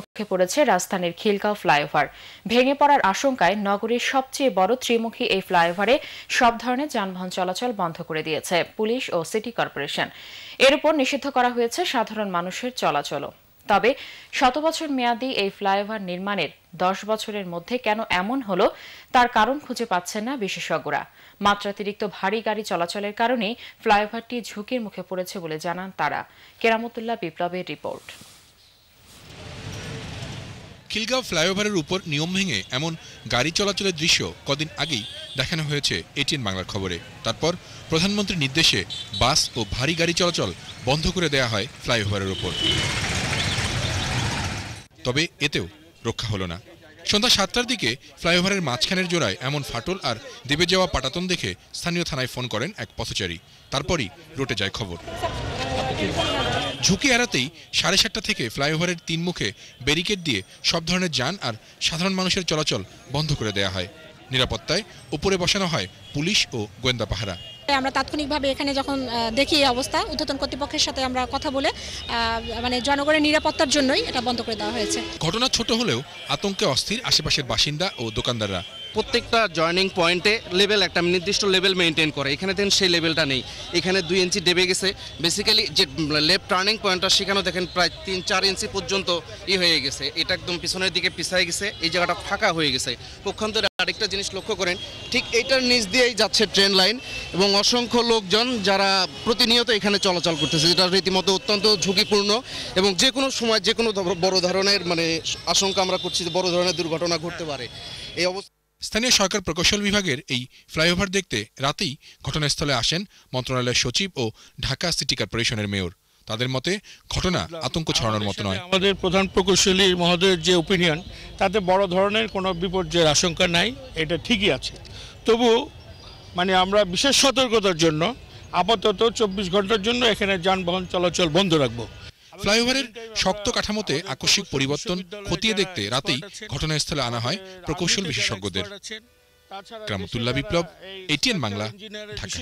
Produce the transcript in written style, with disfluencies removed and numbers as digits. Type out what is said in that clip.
মুখে পড়েছে রাজধানীর খিলগাঁও ফ্লাইওভার। ভেঙে পড়ার আশঙ্কায় নগরীর সবচেয়ে বড় ত্রিমুখী এই ফ্লাইওভারে সব ধরনের যানবাহন চলাচল বন্ধ করে দিয়েছে পুলিশ ও সিটি কর্পোরেশন। এর উপর নিষিদ্ধ করা হয়েছে সাধারণ মানুষের চলাচলও। তবে শত বছর মেয়াদী এই ফ্লাইওভার নির্মাণের 10 বছরের মধ্যে কেন এমন হলো তার কারণ খুঁজে পাচ্ছেন না বিশেষজ্ঞরা। মাত্রাতিরিক্ত ভারী গাড়ি চলাচলের কারণেই ফ্লাইওভারটি ঝুঁকির মুখে পড়েছে বলে জানান তারা। কেরামতুল্লাহ বিপ্লবের রিপোর্ট। খিলগাঁও ফ্লাইওভারের উপর নিয়ম ভেঙে এমন গাড়ি চলাচলের দৃশ্য কদিন আগেই দেখানো হয়েছে এটিএন বাংলার খবরে। তারপর প্রধানমন্ত্রীর নির্দেশে বাস ও ভারী গাড়ি চলাচল বন্ধ করে দেয়া হয় ফ্লাইওভারের উপর। তবে এতেও রক্ষা হলো না। সন্ধ্যা 7টার দিকে ফ্লাইওভারের মাঝখানের জোড়ায় এমন ফাটল আর দেবে যাওয়া পাটাতন দেখে স্থানীয় থানায় ফোন করেন এক পথচারী। তারপরই রটে যায় খবর। ঝুঁকি এড়াতেই 7:30 থেকে ফ্লাইওভারের 3 মুখে ব্যারিকেড দিয়ে সব ধরনের যান আর সাধারণ মানুষের চলাচল বন্ধ করে দেয়া হয়। নিরাপত্তায় উপরে বসানো হয় পুলিশ ও গোয়েন্দা পাহারা। আমরা তাৎক্ষণিকভাবে এখানে যখন দেখি এই অবস্থা, ঊর্ধ্বতন কর্তৃপক্ষের সাথে আমরা কথা বলে জনগণের নিরাপত্তার জন্যই এটা বন্ধ করে দেওয়া হয়েছে। ঘটনা ছোট হলেও আতঙ্কে অস্থির আশেপাশের বাসিন্দা ও দোকানদাররা। প্রত্যেকটা জয়নিং পয়েন্টে লেভেল একটা নির্দিষ্ট লেভেল মেনটেন করে, এখানে দেখেন সেই লেভেলটা নেই। এখানে 2 ইঞ্চি দেবে গেছে। বেসিক্যালি যে লেফট টার্নিং পয়েন্টটা সেখানেও দেখেন প্রায় 3-4 ইঞ্চি পর্যন্ত হয়ে গেছে। এটা একদম পিছনের দিকে পিছায় গেছে, এই জায়গাটা ফাঁকা হয়ে গেছে। পক্ষান্তরে আরেকটা জিনিস লক্ষ্য করেন, ঠিক এইটার নিচ দিয়েই যাচ্ছে ট্রেন লাইন এবং অসংখ্য লোকজন যারা প্রতিনিয়ত এখানে চলাচল করতেছে, যেটা রীতিমতো অত্যন্ত ঝুঁকিপূর্ণ এবং যে কোনো সময় যে কোনো বড় ধরনের আশঙ্কা আমরা করছি যে বড় ধরনের দুর্ঘটনা ঘটতে পারে। এই অবস্থা স্থানীয় সরকার প্রকৌশল বিভাগের এই ফ্লাইওভার দেখতে রাতেই ঘটনাস্থলে আসেন মন্ত্রণালয়ের সচিব ও ঢাকা সিটি কর্পোরেশনের মেয়র। তাদের মতে ঘটনা আতঙ্ক ছড়ানোর মতো নয়। আমাদের প্রধান প্রকৌশলী মহোদয়ের যে ওপিনিয়ন, তাতে বড় ধরনের কোনো বিপর্যয়ের আশঙ্কা নাই, এটা ঠিকই আছে। তবু আমরা বিশেষ সতর্কতার জন্য আপাতত 24 ঘন্টার জন্য এখানে যানবাহন চলাচল বন্ধ রাখবো। ফ্লাইওভারের শক্ত কাঠামোতে আকস্মিক পরিবর্তন খতিয়ে দেখতে রাতেই ঘটনাস্থলে আনা হয় প্রকৌশল বিশেষজ্ঞদের। কেরামতুল্লাহ বিপ্লব, এটিএন বাংলা, ঢাকা।